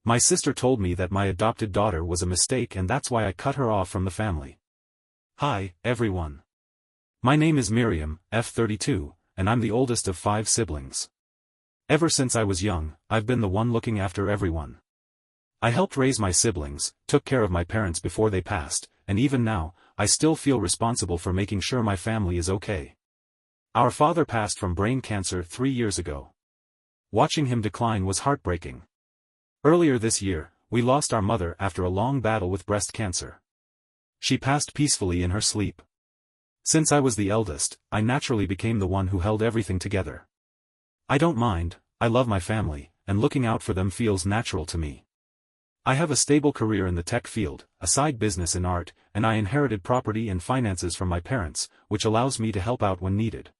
My sister told me that my adopted daughter was a mistake and that's why I cut her off from the family. Hi, everyone. My name is Miriam, F32, and I'm the oldest of 5 siblings. Ever since I was young, I've been the one looking after everyone. I helped raise my siblings, took care of my parents before they passed, and even now, I still feel responsible for making sure my family is okay. Our father passed from brain cancer 3 years ago. Watching him decline was heartbreaking. Earlier this year, we lost our mother after a long battle with breast cancer. She passed peacefully in her sleep. Since I was the eldest, I naturally became the one who held everything together. I don't mind, I love my family, and looking out for them feels natural to me. I have a stable career in the tech field, a side business in art, and I inherited property and finances from my parents, which allows me to help out when needed.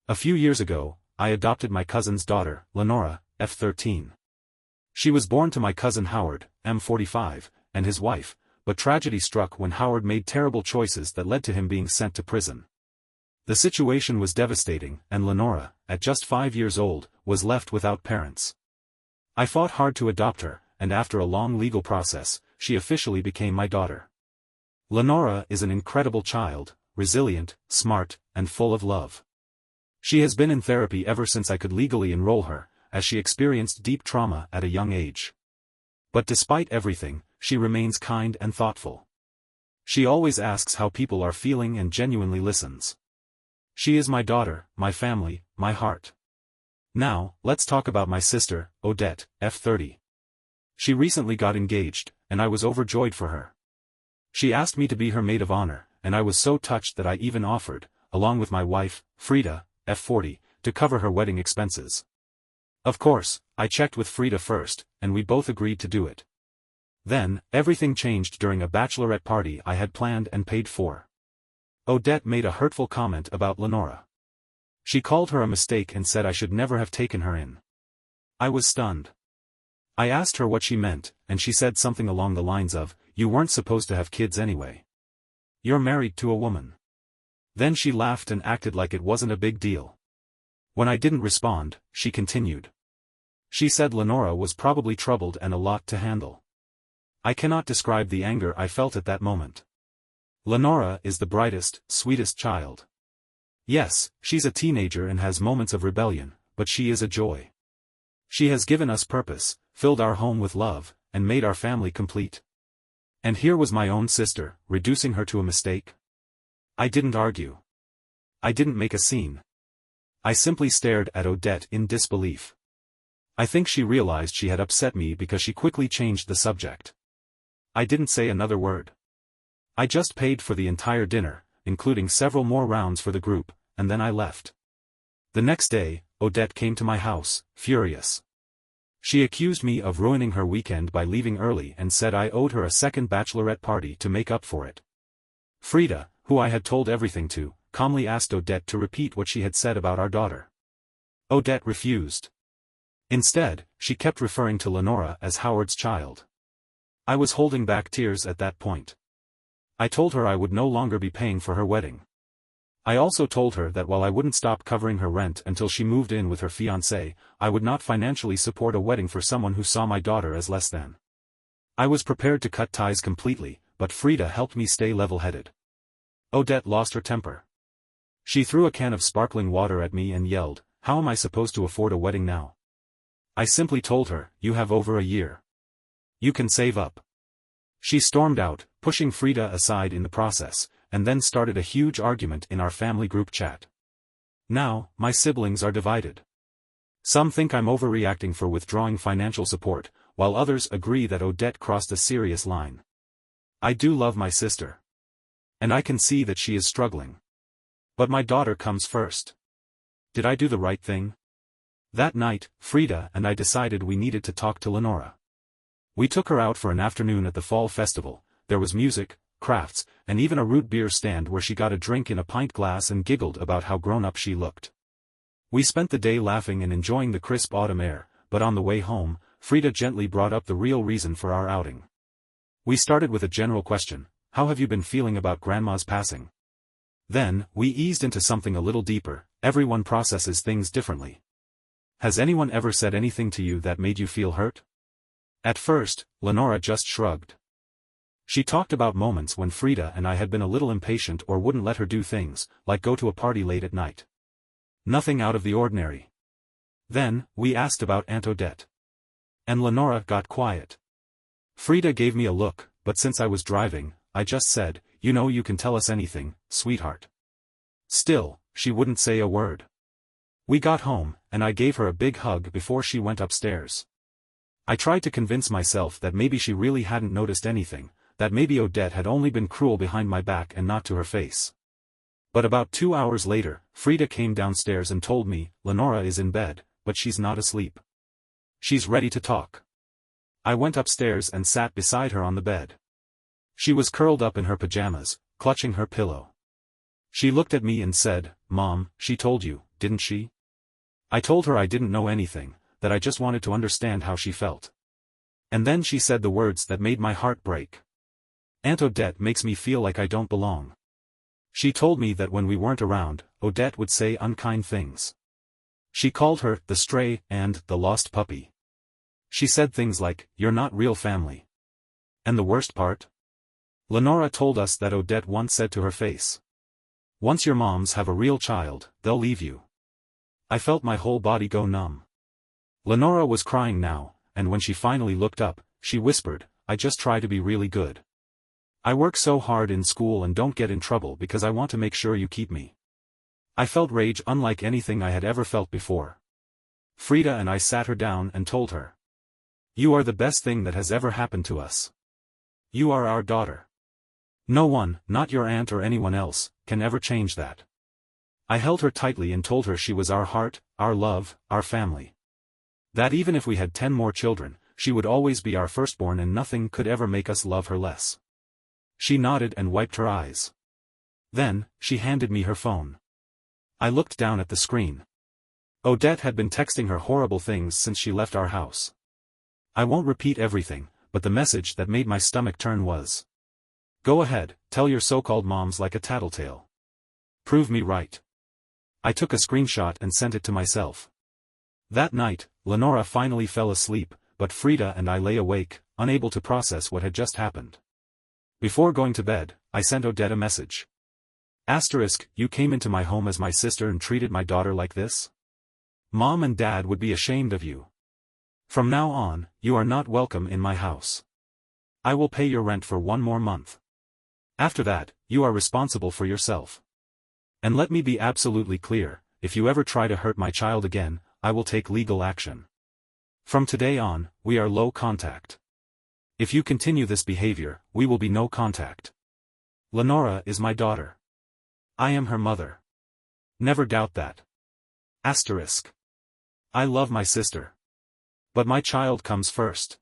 A few years ago, I adopted my cousin's daughter, Lenora, F13. She was born to my cousin Howard, M45, and his wife, but tragedy struck when Howard made terrible choices that led to him being sent to prison. The situation was devastating, and Lenora, at just 5 years old, was left without parents. I fought hard to adopt her, and after a long legal process, she officially became my daughter. Lenora is an incredible child, resilient, smart, and full of love. She has been in therapy ever since I could legally enroll her, as she experienced deep trauma at a young age. But despite everything, she remains kind and thoughtful. She always asks how people are feeling and genuinely listens. She is my daughter, my family, my heart. Now, let's talk about my sister, Odette, F30. She recently got engaged, and I was overjoyed for her. She asked me to be her maid of honor, and I was so touched that I even offered, along with my wife, Frida, F40, to cover her wedding expenses. Of course, I checked with Frida first, and we both agreed to do it. Then, everything changed during a bachelorette party I had planned and paid for. Odette made a hurtful comment about Lenora. She called her a mistake and said I should never have taken her in. I was stunned. I asked her what she meant, and she said something along the lines of, "You weren't supposed to have kids anyway. You're married to a woman." Then she laughed and acted like it wasn't a big deal. When I didn't respond, she continued. She said Lenora was probably troubled and a lot to handle. I cannot describe the anger I felt at that moment. Lenora is the brightest, sweetest child. Yes, she's a teenager and has moments of rebellion, but she is a joy. She has given us purpose, filled our home with love, and made our family complete. And here was my own sister, reducing her to a mistake. I didn't argue. I didn't make a scene. I simply stared at Odette in disbelief. I think she realized she had upset me because she quickly changed the subject. I didn't say another word. I just paid for the entire dinner, including several more rounds for the group, and then I left. The next day, Odette came to my house, furious. She accused me of ruining her weekend by leaving early and said I owed her a second bachelorette party to make up for it. Frida, who I had told everything to, calmly asked Odette to repeat what she had said about our daughter. Odette refused. Instead, she kept referring to Lenora as Howard's child. I was holding back tears at that point. I told her I would no longer be paying for her wedding. I also told her that while I wouldn't stop covering her rent until she moved in with her fiancé, I would not financially support a wedding for someone who saw my daughter as less than. I was prepared to cut ties completely, but Frida helped me stay level-headed. Odette lost her temper. She threw a can of sparkling water at me and yelled, "How am I supposed to afford a wedding now?" I simply told her, "You have over a year. You can save up." She stormed out, pushing Frida aside in the process, and then started a huge argument in our family group chat. Now, my siblings are divided. Some think I'm overreacting for withdrawing financial support, while others agree that Odette crossed a serious line. I do love my sister. And I can see that she is struggling. But my daughter comes first. Did I do the right thing? That night, Frida and I decided we needed to talk to Lenora. We took her out for an afternoon at the fall festival. There was music, crafts, and even a root beer stand where she got a drink in a pint glass and giggled about how grown-up she looked. We spent the day laughing and enjoying the crisp autumn air, but on the way home, Frida gently brought up the real reason for our outing. We started with a general question: how have you been feeling about Grandma's passing? Then, we eased into something a little deeper. Everyone processes things differently. Has anyone ever said anything to you that made you feel hurt? At first, Lenora just shrugged. She talked about moments when Frida and I had been a little impatient or wouldn't let her do things, like go to a party late at night. Nothing out of the ordinary. Then, we asked about Aunt Odette. And Lenora got quiet. Frida gave me a look, but since I was driving, I just said, "You know, you can tell us anything, sweetheart." Still, she wouldn't say a word. We got home, and I gave her a big hug before she went upstairs. I tried to convince myself that maybe she really hadn't noticed anything, that maybe Odette had only been cruel behind my back and not to her face. But about 2 hours later, Frida came downstairs and told me, "Lenora is in bed, but she's not asleep. She's ready to talk." I went upstairs and sat beside her on the bed. She was curled up in her pajamas, clutching her pillow. She looked at me and said, "Mom, she told you, didn't she?" I told her I didn't know anything, that I just wanted to understand how she felt. And then she said the words that made my heart break. "Aunt Odette makes me feel like I don't belong." She told me that when we weren't around, Odette would say unkind things. She called her the stray and the lost puppy. She said things like, "You're not real family." And the worst part? Lenora told us that Odette once said to her face, "Once your moms have a real child, they'll leave you." I felt my whole body go numb. Lenora was crying now, and when she finally looked up, she whispered, "I just try to be really good. I work so hard in school and don't get in trouble because I want to make sure you keep me." I felt rage unlike anything I had ever felt before. Frida and I sat her down and told her, "You are the best thing that has ever happened to us. You are our daughter. No one, not your aunt or anyone else, can ever change that." I held her tightly and told her she was our heart, our love, our family. That even if we had 10 more children, she would always be our firstborn and nothing could ever make us love her less. She nodded and wiped her eyes. Then, she handed me her phone. I looked down at the screen. Odette had been texting her horrible things since she left our house. I won't repeat everything, but the message that made my stomach turn was, "Go ahead, tell your so-called moms like a tattletale. Prove me right." I took a screenshot and sent it to myself. That night, Lenora finally fell asleep, but Frida and I lay awake, unable to process what had just happened. Before going to bed, I sent Odette a message. Asterisk, "You came into my home as my sister and treated my daughter like this? Mom and Dad would be ashamed of you. From now on, you are not welcome in my house. I will pay your rent for 1 more month. After that, you are responsible for yourself. And let me be absolutely clear, if you ever try to hurt my child again, I will take legal action. From today on, we are low contact. If you continue this behavior, we will be no contact. Lenora is my daughter. I am her mother. Never doubt that. Asterisk. I love my sister. But my child comes first."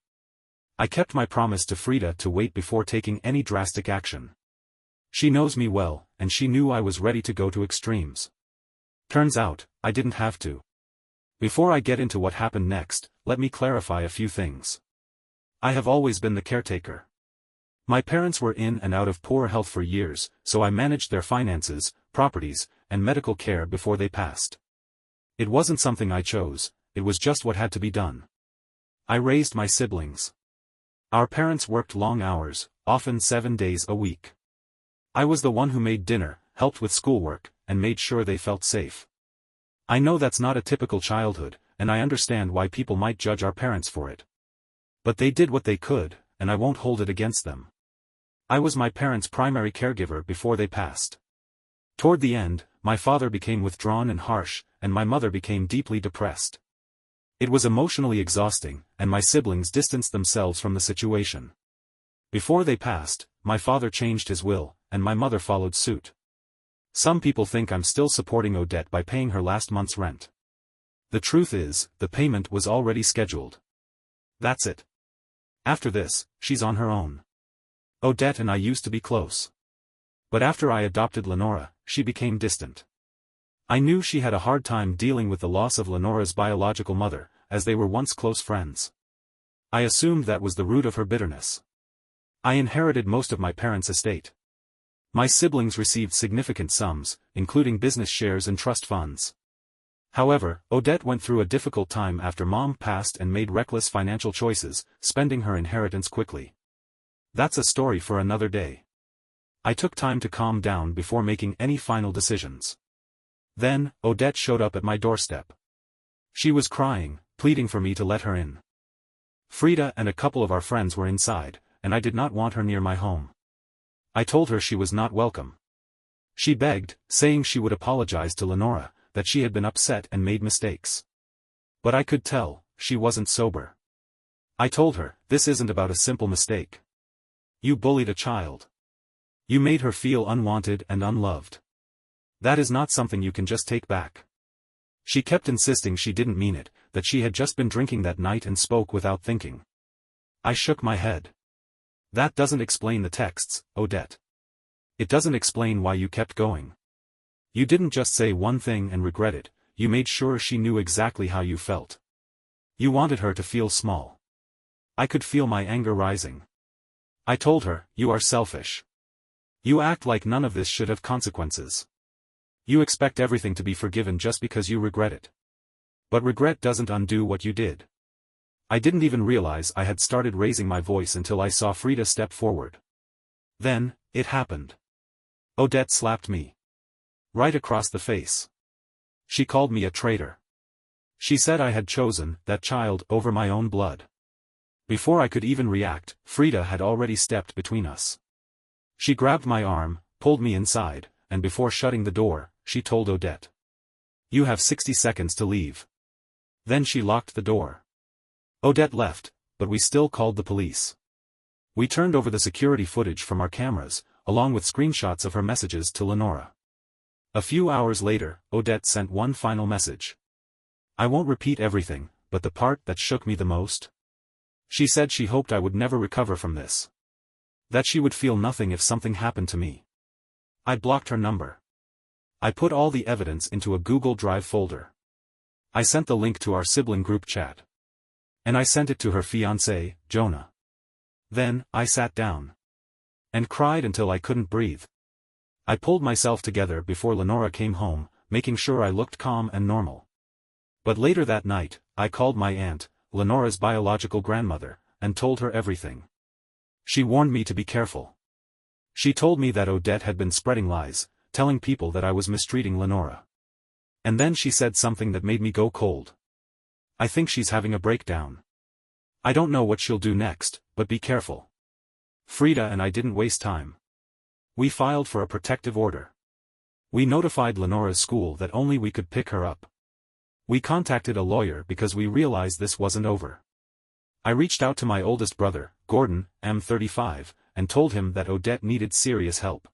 I kept my promise to Frida to wait before taking any drastic action. She knows me well, and she knew I was ready to go to extremes. Turns out, I didn't have to. Before I get into what happened next, let me clarify a few things. I have always been the caretaker. My parents were in and out of poor health for years, so I managed their finances, properties, and medical care before they passed. It wasn't something I chose, it was just what had to be done. I raised my siblings. Our parents worked long hours, often 7 days a week. I was the one who made dinner, helped with schoolwork, and made sure they felt safe. I know that's not a typical childhood, and I understand why people might judge our parents for it. But they did what they could, and I won't hold it against them. I was my parents' primary caregiver before they passed. Toward the end, my father became withdrawn and harsh, and my mother became deeply depressed. It was emotionally exhausting, and my siblings distanced themselves from the situation. Before they passed, my father changed his will, and my mother followed suit. Some people think I'm still supporting Odette by paying her last month's rent. The truth is, the payment was already scheduled. That's it. After this, she's on her own. Odette and I used to be close. But after I adopted Lenora, she became distant. I knew she had a hard time dealing with the loss of Lenora's biological mother, as they were once close friends. I assumed that was the root of her bitterness. I inherited most of my parents' estate. My siblings received significant sums, including business shares and trust funds. However, Odette went through a difficult time after Mom passed and made reckless financial choices, spending her inheritance quickly. That's a story for another day. I took time to calm down before making any final decisions. Then, Odette showed up at my doorstep. She was crying, pleading for me to let her in. Frida and a couple of our friends were inside, and I did not want her near my home. I told her she was not welcome. She begged, saying she would apologize to Lenora, that she had been upset and made mistakes. But I could tell, she wasn't sober. I told her, this isn't about a simple mistake. You bullied a child. You made her feel unwanted and unloved. That is not something you can just take back. She kept insisting she didn't mean it, that she had just been drinking that night and spoke without thinking. I shook my head. That doesn't explain the texts, Odette. It doesn't explain why you kept going. You didn't just say one thing and regret it, you made sure she knew exactly how you felt. You wanted her to feel small. I could feel my anger rising. I told her, you are selfish. You act like none of this should have consequences. You expect everything to be forgiven just because you regret it. But regret doesn't undo what you did. I didn't even realize I had started raising my voice until I saw Frida step forward. Then, it happened. Odette slapped me. Right across the face. She called me a traitor. She said I had chosen that child over my own blood. Before I could even react, Frida had already stepped between us. She grabbed my arm, pulled me inside, and before shutting the door, she told Odette. You have 60 seconds to leave. Then she locked the door. Odette left, but we still called the police. We turned over the security footage from our cameras, along with screenshots of her messages to Lenora. A few hours later, Odette sent one final message. I won't repeat everything, but the part that shook me the most? She said she hoped I would never recover from this. That she would feel nothing if something happened to me. I blocked her number. I put all the evidence into a Google Drive folder. I sent the link to our sibling group chat. And I sent it to her fiancé, Jonah. Then, I sat down. And cried until I couldn't breathe. I pulled myself together before Lenora came home, making sure I looked calm and normal. But later that night, I called my aunt, Lenora's biological grandmother, and told her everything. She warned me to be careful. She told me that Odette had been spreading lies, telling people that I was mistreating Lenora. And then she said something that made me go cold. I think she's having a breakdown. I don't know what she'll do next, but be careful. Frida and I didn't waste time. We filed for a protective order. We notified Lenora's school that only we could pick her up. We contacted a lawyer because we realized this wasn't over. I reached out to my oldest brother, Gordon, M35, and told him that Odette needed serious help.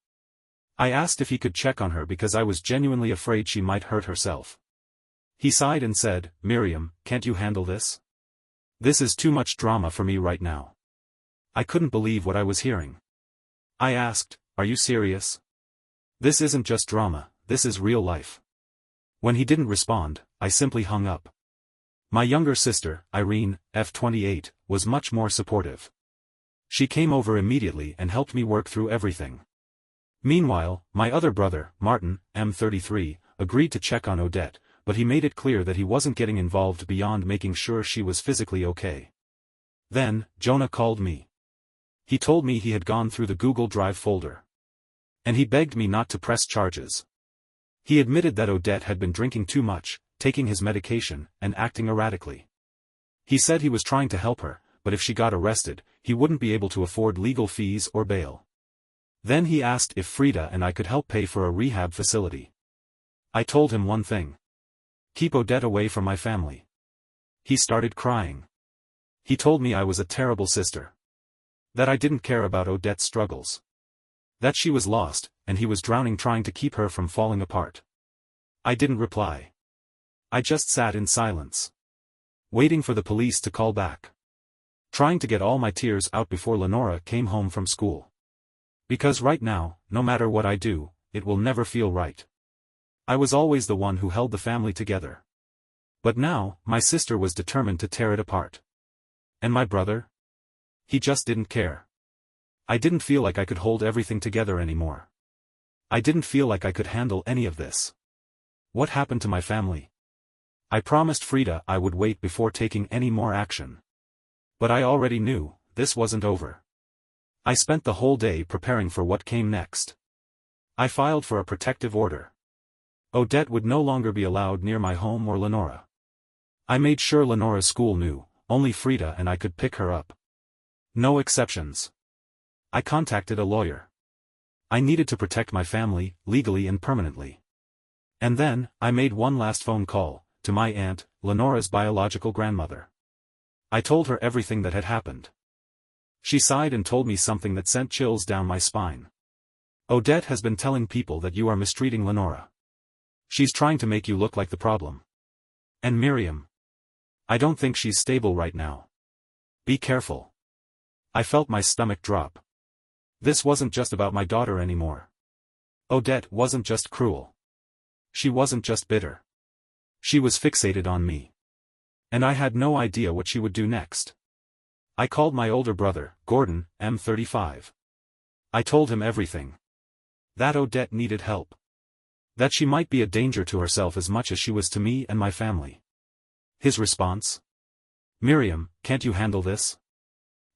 I asked if he could check on her because I was genuinely afraid she might hurt herself. He sighed and said, Miriam, can't you handle this? This is too much drama for me right now. I couldn't believe what I was hearing. I asked, are you serious? This isn't just drama, this is real life. When he didn't respond, I simply hung up. My younger sister, Irene, F28, was much more supportive. She came over immediately and helped me work through everything. Meanwhile, my other brother, Martin, M33, agreed to check on Odette, but he made it clear that he wasn't getting involved beyond making sure she was physically okay. Then, Jonah called me. He told me he had gone through the Google Drive folder. And he begged me not to press charges. He admitted that Odette had been drinking too much, taking his medication, and acting erratically. He said he was trying to help her, but if she got arrested, he wouldn't be able to afford legal fees or bail. Then he asked if Frida and I could help pay for a rehab facility. I told him one thing. Keep Odette away from my family. He started crying. He told me I was a terrible sister. That I didn't care about Odette's struggles. That she was lost, and he was drowning trying to keep her from falling apart. I didn't reply. I just sat in silence. Waiting for the police to call back. Trying to get all my tears out before Lenora came home from school. Because right now, no matter what I do, it will never feel right. I was always the one who held the family together. But now, my sister was determined to tear it apart. And my brother? He just didn't care. I didn't feel like I could hold everything together anymore. I didn't feel like I could handle any of this. What happened to my family? I promised Frida I would wait before taking any more action. But I already knew, this wasn't over. I spent the whole day preparing for what came next. I filed for a protective order. Odette would no longer be allowed near my home or Lenora. I made sure Lenora's school knew, only Frida and I could pick her up. No exceptions. I contacted a lawyer. I needed to protect my family, legally and permanently. And then, I made one last phone call, to my aunt, Lenora's biological grandmother. I told her everything that had happened. She sighed and told me something that sent chills down my spine. Odette has been telling people that you are mistreating Lenora. She's trying to make you look like the problem. And Miriam. I don't think she's stable right now. Be careful. I felt my stomach drop. This wasn't just about my daughter anymore. Odette wasn't just cruel. She wasn't just bitter. She was fixated on me. And I had no idea what she would do next. I called my older brother, Gordon, M35. I told him everything. That Odette needed help. That she might be a danger to herself as much as she was to me and my family. His response? Miriam, can't you handle this?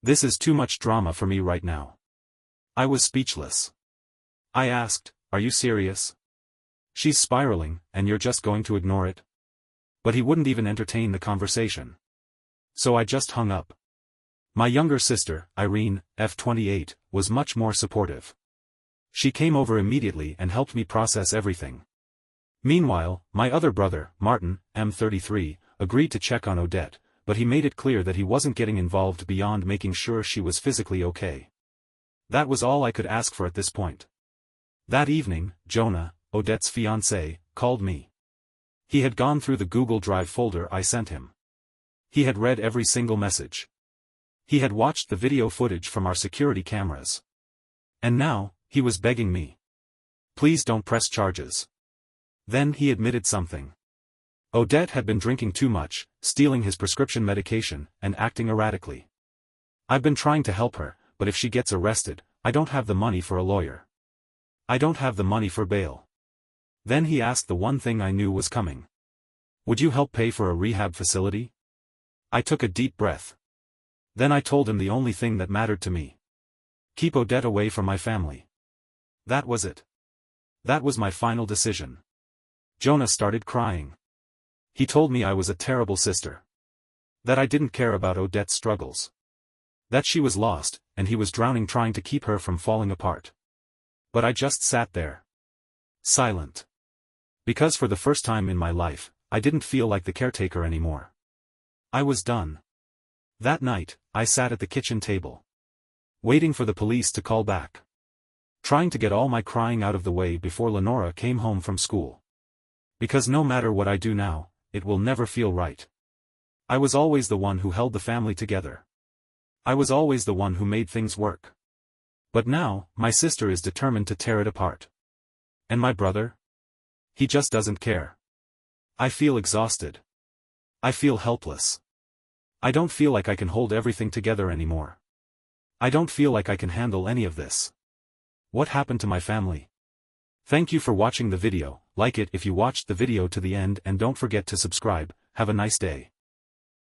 This is too much drama for me right now. I was speechless. I asked, are you serious? She's spiraling, and you're just going to ignore it? But he wouldn't even entertain the conversation. So I just hung up. My younger sister, Irene, F28, was much more supportive. She came over immediately and helped me process everything. Meanwhile, my other brother, Martin, M33, agreed to check on Odette, but he made it clear that he wasn't getting involved beyond making sure she was physically okay. That was all I could ask for at this point. That evening, Jonah, Odette's fiancé, called me. He had gone through the Google Drive folder I sent him. He had read every single message. He had watched the video footage from our security cameras. And now, he was begging me. Please don't press charges. Then he admitted something. Odette had been drinking too much, stealing his prescription medication, and acting erratically. I've been trying to help her, but if she gets arrested, I don't have the money for a lawyer. I don't have the money for bail. Then he asked the one thing I knew was coming. Would you help pay for a rehab facility? I took a deep breath. Then I told him the only thing that mattered to me. Keep Odette away from my family. That was it. That was my final decision. Jonah started crying. He told me I was a terrible sister. That I didn't care about Odette's struggles. That she was lost, and he was drowning trying to keep her from falling apart. But I just sat there. Silent. Because for the first time in my life, I didn't feel like the caretaker anymore. I was done. That night, I sat at the kitchen table. Waiting for the police to call back. Trying to get all my crying out of the way before Lenora came home from school. Because no matter what I do now, it will never feel right. I was always the one who held the family together. I was always the one who made things work. But now, my sister is determined to tear it apart. And my brother? He just doesn't care. I feel exhausted. I feel helpless. I don't feel like I can hold everything together anymore. I don't feel like I can handle any of this. What happened to my family? Thank you for watching the video. Like it if you watched the video to the end and don't forget to subscribe. Have a nice day.